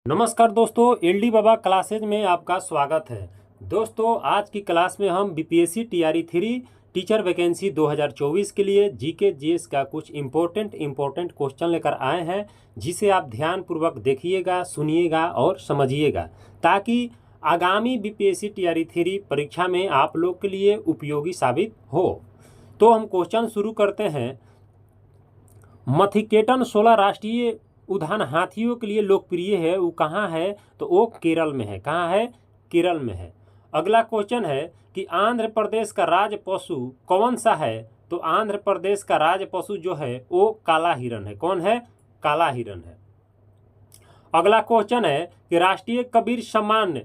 नमस्कार दोस्तों, एलडी बाबा क्लासेज में आपका स्वागत है। दोस्तों, आज की क्लास में हम बीपीएससी टीआरई 3 टीचर वैकेंसी 2024 के लिए जीके जीएस का कुछ इम्पोर्टेंट क्वेश्चन लेकर आए हैं, जिसे आप ध्यानपूर्वक देखिएगा, सुनिएगा और समझिएगा, ताकि आगामी बीपीएससी टीआरई 3 परीक्षा में आप लोग के लिए उपयोगी साबित हो। तो हम क्वेश्चन शुरू करते हैं। मथिकेटन 16 राष्ट्रीय उद्यान हाथियों के लिए लोकप्रिय है, वो कहाँ है? तो वो केरल में है। कहाँ है? केरल में है। अगला क्वेश्चन है कि आंध्र प्रदेश का राज पशु कौन सा है? तो आंध्र प्रदेश का राज पशु जो है वो काला हिरण है। कौन है? काला हिरण है। अगला क्वेश्चन है कि राष्ट्रीय कबीर सम्मान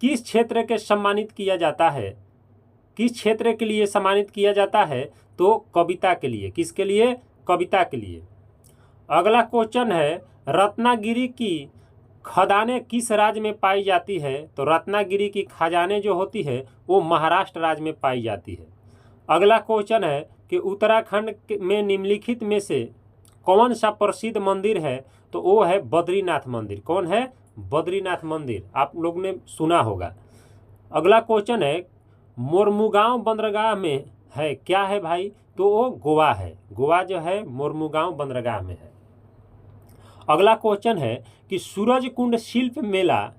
किस क्षेत्र के सम्मानित किया जाता है? किस क्षेत्र के लिए सम्मानित किया जाता है? तो कविता के लिए। किसके लिए? कविता के लिए। अगला क्वेश्चन है रत्नागिरी की खदानें किस राज्य में पाई जाती है? तो रत्नागिरी की खजानें जो होती है वो महाराष्ट्र राज्य में पाई जाती है। अगला क्वेश्चन है कि उत्तराखंड में निम्नलिखित में से कौन सा प्रसिद्ध मंदिर है? तो वो है बद्रीनाथ मंदिर। कौन है? बद्रीनाथ मंदिर। आप लोग ने सुना होगा। अगला क्वेश्चन है मोरमुगांव बंदरगाह में है, क्या है भाई? तो वो गोवा है। गोवा जो है मोरमुगांव बंदरगाह में है। अगला क्वेश्चन है कि सूरजकुंड शिल्प मेला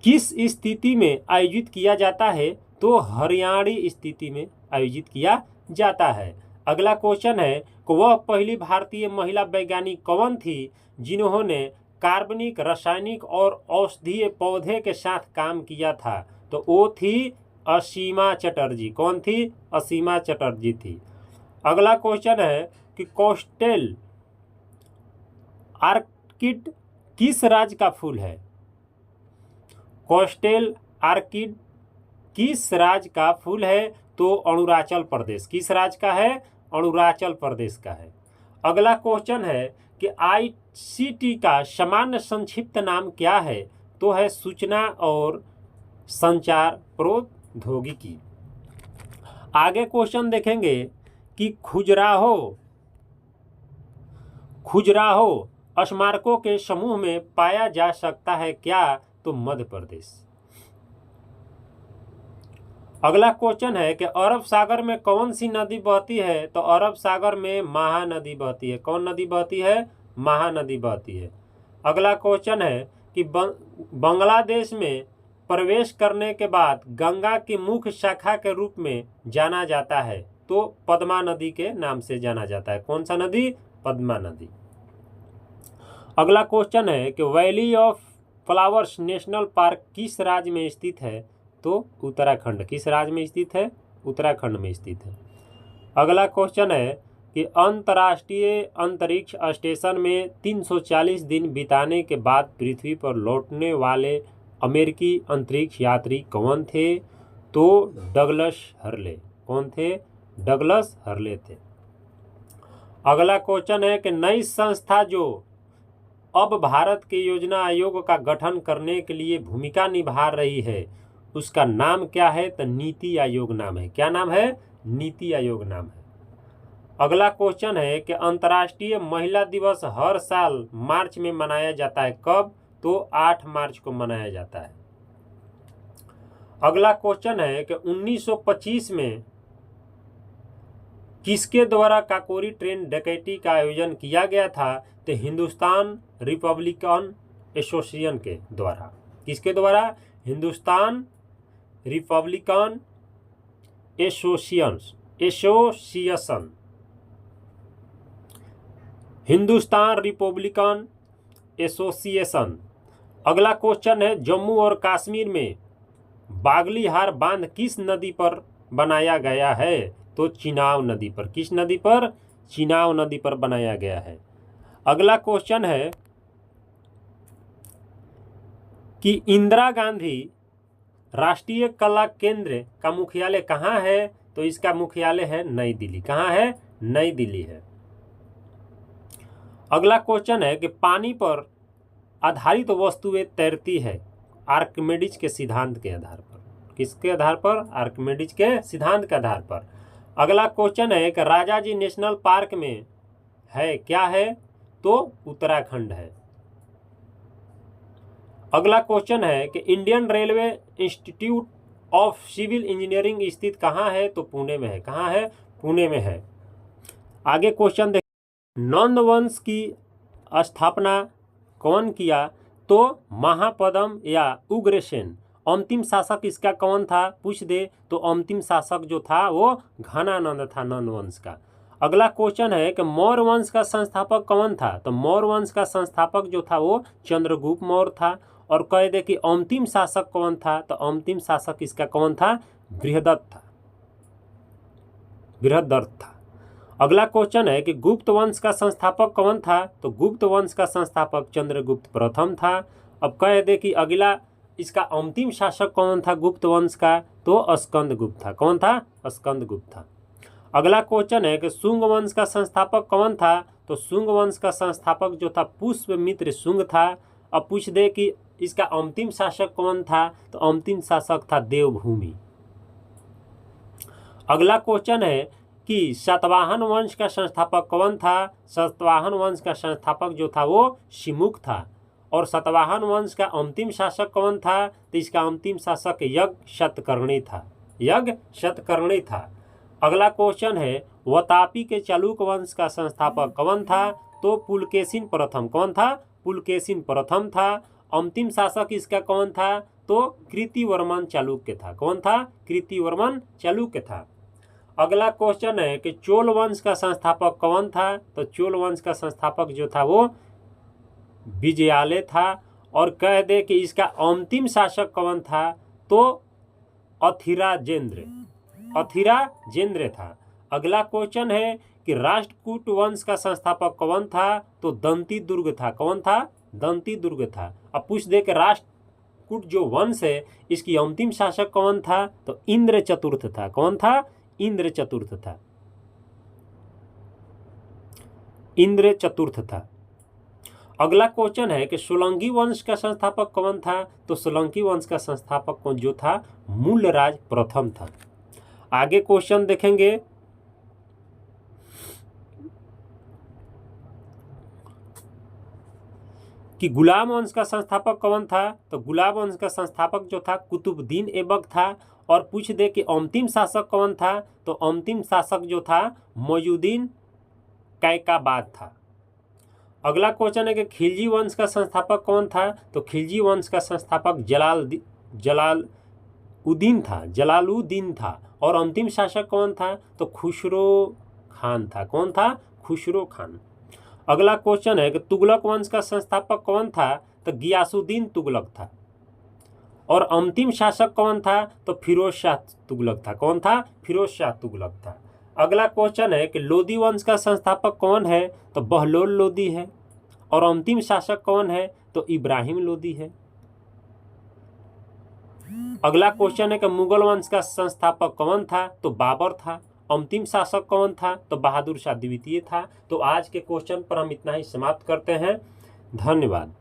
किस स्थिति में आयोजित किया जाता है? तो हरियाणवी स्थिति में आयोजित किया जाता है। अगला क्वेश्चन है कि वह पहली भारतीय महिला वैज्ञानिक कौन थी जिन्होंने कार्बनिक, रासायनिक और औषधीय पौधे के साथ काम किया था? तो वो थी असीमा चटर्जी। कौन थी? असीमा चटर्जी थी। अगला क्वेश्चन है कि कोस्टल आर्किड किस राज्य का फूल है? कोस्टल आर्किड किस राज्य का फूल है? तो अरुणाचल प्रदेश। किस राज्य का है? अरुणाचल प्रदेश का है। अगला क्वेश्चन है कि आईसीटी का सामान्य संक्षिप्त नाम क्या है? तो है सूचना और संचार प्रौद्योगिकी। आगे क्वेश्चन देखेंगे कि खजुराहो स्मारकों के समूह में पाया जा सकता है क्या? तो मध्य प्रदेश। अगला क्वेश्चन है कि अरब सागर में कौन सी नदी बहती है? तो अरब सागर में महानदी बहती है। कौन नदी बहती है? महानदी बहती है। अगला क्वेश्चन है कि बांग्लादेश में प्रवेश करने के बाद गंगा की मुख्य शाखा के रूप में जाना जाता है, तो पद्मा नदी के नाम से जाना जाता है। कौन सा नदी? पद्मा नदी। अगला क्वेश्चन है कि valley of flowers national park किस राज्य में स्थित है? तो उत्तराखंड। किस राज्य में स्थित है? उत्तराखंड में स्थित है। अगला क्वेश्चन है कि अंतर्राष्ट्रीय अंतरिक्ष स्टेशन में 340 दिन बिताने के बाद पृथ्वी पर लौटने वाले अमेरिकी अंतरिक्ष यात्री कौन थे? तो डगलस हर्ले। कौन थे? डगलस हर्ले थे। अगला क्वेश्चन है कि नई संस्था जो अब भारत के योजना आयोग का गठन करने के लिए भूमिका निभा रही है, उसका नाम क्या है? तो नीति आयोग नाम है। क्या नाम है? नीति आयोग नाम है। अगला क्वेश्चन है कि अंतर्राष्ट्रीय महिला दिवस हर साल मार्च में मनाया जाता है। कब? तो 8 मार्च को मनाया जाता है। अगला क्वेश्चन है कि 1925 में किसके द्वारा काकोरी ट्रेन डकैती का आयोजन किया गया था? तो हिंदुस्तान रिपब्लिकन एसोसिएशन के द्वारा। किसके द्वारा? Hindustan Republican association. Hindustan Republican association. अगला क्वेश्चन है जम्मू और कश्मीर में बागलीहार बांध किस नदी पर बनाया गया है? तो चिनाब नदी पर। किस नदी पर? चिनाब नदी पर बनाया गया है। अगला क्वेश्चन है कि इंदिरा गांधी राष्ट्रीय कला केंद्र का मुख्यालय कहाँ है? तो इसका मुख्यालय है नई दिल्ली। कहाँ है? नई दिल्ली है। अगला क्वेश्चन है कि पानी पर आधारित वस्तुएं तैरती है आर्किमिडीज के सिद्धांत के आधार पर। किसके आधार पर? आर्किमिडीज के सिद्धांत के आधार पर। अगला क्वेश्चन है कि राजाजी नेशनल पार्क में है, क्या है? तो उत्तराखंड है। अगला क्वेश्चन है कि Indian railway institute of civil engineering स्थित कहाँ है? तो पुणे में है। कहाँ है? पुणे में है। आगे क्वेश्चन देख, नंद वंश की स्थापना कौन किया? तो महापद्म या उग्रसेन। अंतिम शासक इसका कौन था? पूछ दे तो अंतिम शासक जो था वो घनानंद था नंद वंश का। अगला क्वेश्चन है कि मौर्य वंश का संस्थापक कौन था? तो मौर्य वंश का संस्थापक जो था वो चंद्रगुप्त मौर्य था। और कह दे कि अंतिम शासक कौन था? तो अंतिम शासक इसका कौन था? बृहदत्त था, बृहदत्त था। अगला क्वेश्चन है कि गुप्त वंश का संस्थापक कौन था? तो गुप्त वंश का संस्थापक चंद्रगुप्त प्रथम था। अब कह दे कि अगला इसका अंतिम शासक कौन था गुप्त वंश का? तो स्कंदगुप्त था। कौन था? स्कंदगुप्त था। अगला क्वेश्चन है कि शुंग वंश का संस्थापक कौन था? तो शुंग वंश का संस्थापक जो था पुष्यमित्र शुंग था। अब पूछ दे कि इसका अंतिम शासक कौन था? तो अंतिम शासक था देवभूमि। अगला क्वेश्चन है कि सातवाहन वंश का संस्थापक कौन था? सातवाहन वंश का संस्थापक जो था वो शिमुख था। और सातवाहन वंश का अंतिम शासक कौन था? तो इसका अंतिम शासक यज्ञ शतकर्णी था, यज्ञ शतकर्णी था। अगला क्वेश्चन है वातापी के चालुक वंश का संस्थापक कौन था? तो पुलकेशिन प्रथम। कौन था? पुलकेशिन प्रथम था। अंतिम शासक इसका कौन था? तो कृतिवर्मन चालुक्य था। कौन था? कृतिवर्मन चालुक्य था। अगला क्वेश्चन है कि चोल वंश का संस्थापक कौन था? तो चोल वंश का संस्थापक जो था वो विजयालय था। और कह दे कि इसका अंतिम शासक कौन था? तो अथिराजेंद्र, अथिराजेंद्र था। अगला क्वेश्चन है कि राष्ट्रकूट वंश का संस्थापक कौन था? तो दंती दुर्ग था। कौन था? दंती दुर्ग था। अब पूछ दे कि राष्ट्रकूट जो वंश है इसकी अंतिम शासक कौन था? तो इंद्र चतुर्थ था। कौन था? इंद्र चतुर्थ था, इंद्र चतुर्थ था। अगला क्वेश्चन है कि सोलंकी वंश का संस्थापक कौन था? तो सोलंकी वंश का संस्थापक कौन जो था? मूलराज प्रथम था। आगे क्वेश्चन देखेंगे कि गुलाम वंश का संस्थापक कौन था? तो गुलाम वंश का संस्थापक जो था कुतुबुद्दीन ऐबक था। और पूछ दे कि अंतिम शासक कौन था? तो अंतिम शासक जो था मौजुद्दीन कैकाबाद था। अगला क्वेश्चन है कि खिलजी वंश का संस्थापक कौन था? तो खिलजी वंश का संस्थापक जलालुद्दीन था, जलालुद्दीन था। और अंतिम शासक कौन था? तो खुसरो खान था। कौन था? खुसरो खान। अगला क्वेश्चन है कि तुगलक वंश का संस्थापक कौन था? तो गियासुद्दीन तुगलक था। और अंतिम शासक कौन था? तो फिरोज शाह तुगलक था। कौन था? फिरोज शाह तुगलक था। अगला क्वेश्चन है कि लोदी वंश का संस्थापक कौन है? तो बहलोल लोदी है। और अंतिम शासक कौन है? तो इब्राहिम लोदी है। अगला क्वेश्चन है कि मुगल वंश का संस्थापक कौन था? तो बाबर था। अंतिम शासक कौन था? तो बहादुर शाह द्वितीय था। तो आज के क्वेश्चन पर हम इतना ही समाप्त करते हैं। धन्यवाद।